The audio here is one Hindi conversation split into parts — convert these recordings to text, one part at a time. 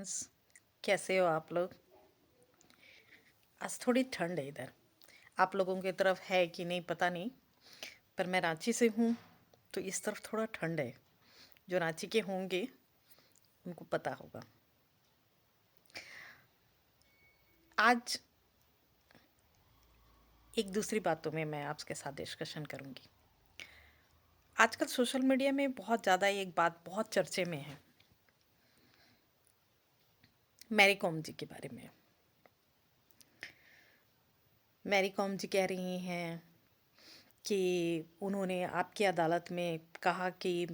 फ्रेंड्स, कैसे हो आप लोग। आज थोड़ी ठंड है इधर। आप लोगों की तरफ है कि नहीं पता नहीं, पर मैं रांची से हूँ तो इस तरफ थोड़ा ठंड है। जो रांची के होंगे उनको पता होगा। आज एक दूसरी बातों में मैं आपके साथ डिस्कशन करूँगी। आजकल सोशल मीडिया में बहुत ज़्यादा एक बात बहुत चर्चे में है, मैरी कॉम जी के बारे में। मैरी कॉम जी कह रही हैं कि उन्होंने आपकी अदालत में कहा कि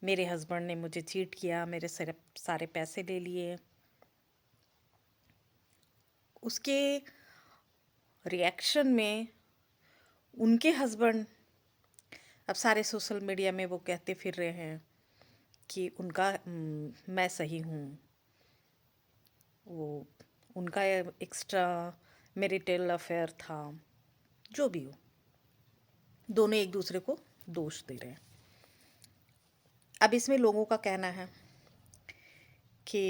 मेरे हस्बैंड ने मुझे चीट किया, मेरे सारे पैसे ले लिए। उसके रिएक्शन में उनके हस्बैंड अब सारे सोशल मीडिया में वो कहते फिर रहे हैं कि मैं सही हूँ। वो उनका एक्स्ट्रा मैरिटल अफेयर था। जो भी हो, दोनों एक दूसरे को दोष दे रहे हैं। अब इसमें लोगों का कहना है कि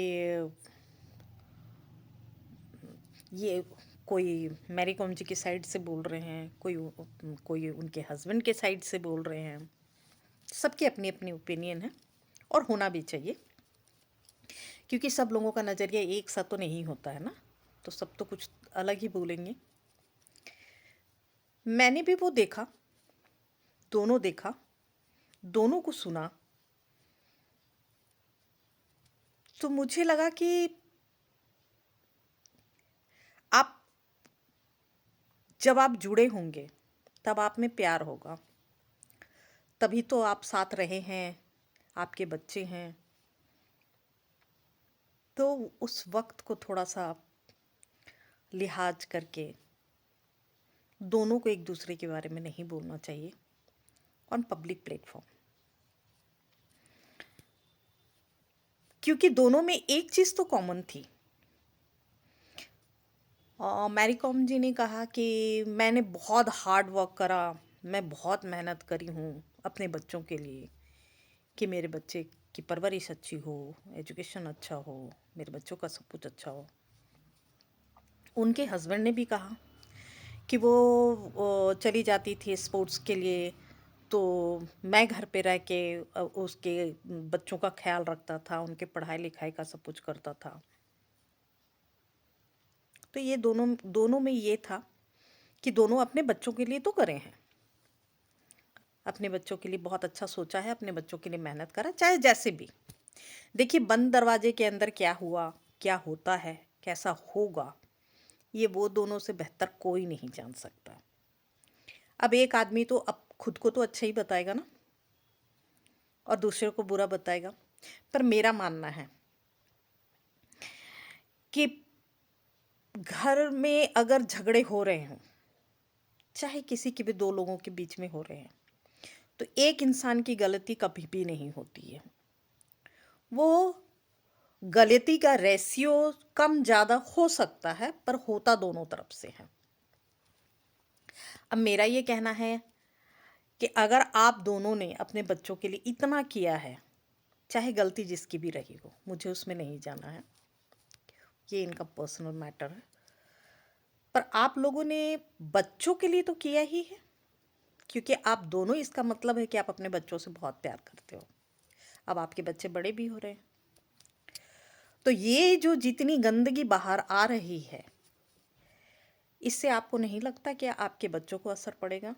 ये कोई मैरी कॉम जी की साइड से बोल रहे हैं, कोई उनके हस्बैंड के साइड से बोल रहे हैं। सबकी अपनी अपनी ओपिनियन है और होना भी चाहिए, क्योंकि सब लोगों का नज़रिया एक सा तो नहीं होता है ना, तो सब तो कुछ अलग ही बोलेंगे। मैंने भी वो देखा, दोनों देखा, दोनों को सुना, तो मुझे लगा कि आप जब आप जुड़े होंगे तब आप में प्यार होगा, तभी तो आप साथ रहे हैं, आपके बच्चे हैं। तो उस वक्त को थोड़ा सा लिहाज करके दोनों को एक दूसरे के बारे में नहीं बोलना चाहिए ऑन पब्लिक प्लेटफॉर्म, क्योंकि दोनों में एक चीज़ तो कॉमन थी। मैरी कॉम जी ने कहा कि मैंने बहुत हार्ड वर्क करा, मैं बहुत मेहनत करी हूँ अपने बच्चों के लिए, कि मेरे बच्चे की परवरिश अच्छी हो, एजुकेशन अच्छा हो, मेरे बच्चों का सब कुछ अच्छा हो। उनके हस्बैंड ने भी कहा कि वो चली जाती थी स्पोर्ट्स के लिए, तो मैं घर पे रह के उसके बच्चों का ख्याल रखता था, उनके पढ़ाई लिखाई का सब कुछ करता था। तो ये दोनों दोनों में ये था कि दोनों अपने बच्चों के लिए तो करे हैं, अपने बच्चों के लिए बहुत अच्छा सोचा है, अपने बच्चों के लिए मेहनत करा, चाहे जैसे भी। देखिए, बंद दरवाजे के अंदर क्या हुआ, क्या होता है, कैसा होगा, ये वो दोनों से बेहतर कोई नहीं जान सकता। अब एक आदमी तो अब खुद को तो अच्छा ही बताएगा ना, और दूसरे को बुरा बताएगा। पर मेरा मानना है कि घर में अगर झगड़े हो रहे हों, चाहे किसी के भी दो लोगों के बीच में हो रहे हैं, तो एक इंसान की गलती कभी भी नहीं होती है। वो गलती का रेशियो कम ज़्यादा हो सकता है, पर होता दोनों तरफ से है। अब मेरा ये कहना है कि अगर आप दोनों ने अपने बच्चों के लिए इतना किया है, चाहे गलती जिसकी भी रही हो, मुझे उसमें नहीं जाना है, ये इनका पर्सनल मैटर है, पर आप लोगों ने बच्चों के लिए तो किया ही है, क्योंकि आप दोनों, इसका मतलब है कि आप अपने बच्चों से बहुत प्यार करते हो। अब आपके बच्चे बड़े भी हो रहे हैं, तो ये जो जितनी गंदगी बाहर आ रही है, इससे आपको नहीं लगता कि आपके बच्चों को असर पड़ेगा?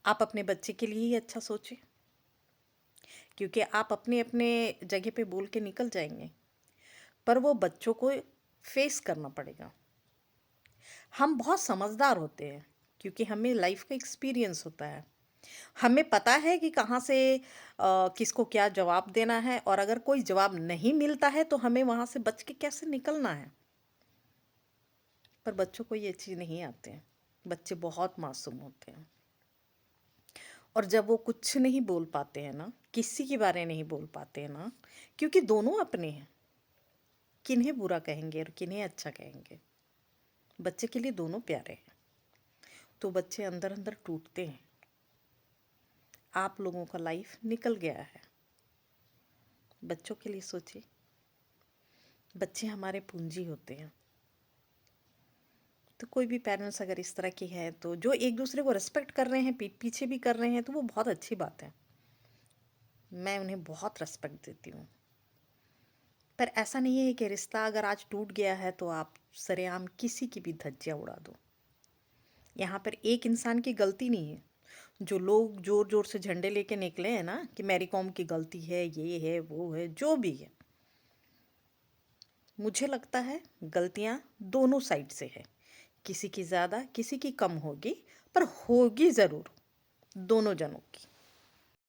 आप अपने बच्चे के लिए ही अच्छा सोचें, क्योंकि आप अपने अपने जगह पे बोल के निकल जाएंगे, पर वो बच्चों को फेस करना पड़ेगा। हम बहुत समझदार होते हैं, क्योंकि हमें लाइफ का एक्सपीरियंस होता है। हमें पता है कि कहाँ से किसको क्या जवाब देना है, और अगर कोई जवाब नहीं मिलता है तो हमें वहाँ से बच के कैसे निकलना है। पर बच्चों को ये चीज़ नहीं आते हैं। बच्चे बहुत मासूम होते हैं, और जब वो कुछ नहीं बोल पाते हैं ना, किसी के बारे में नहीं बोल पाते हैं ना, क्योंकि दोनों अपने हैं, किन्हें बुरा कहेंगे और किन्हें अच्छा कहेंगे। बच्चे के लिए दोनों प्यारे हैं, तो बच्चे अंदर अंदर टूटते हैं। आप लोगों का लाइफ निकल गया है, बच्चों के लिए सोचिए। बच्चे हमारे पूंजी होते हैं। तो कोई भी पेरेंट्स अगर इस तरह की है तो जो एक दूसरे को रिस्पेक्ट कर रहे हैं, पीठ पीछे भी कर रहे हैं, तो वो बहुत अच्छी बात है। मैं उन्हें बहुत रिस्पेक्ट देती हूँ। पर ऐसा नहीं है कि रिश्ता अगर आज टूट गया है तो आप सरेआम किसी की भी धज्जियाँ उड़ा दो। यहाँ पर एक इंसान की गलती नहीं है। जो लोग जोर जोर से झंडे लेके निकले हैं ना कि मैरी कॉम की गलती है, ये है, वो है, जो भी है, मुझे लगता है गलतियाँ दोनों साइड से है। किसी की ज़्यादा, किसी की कम होगी, पर होगी ज़रूर दोनों जनों की।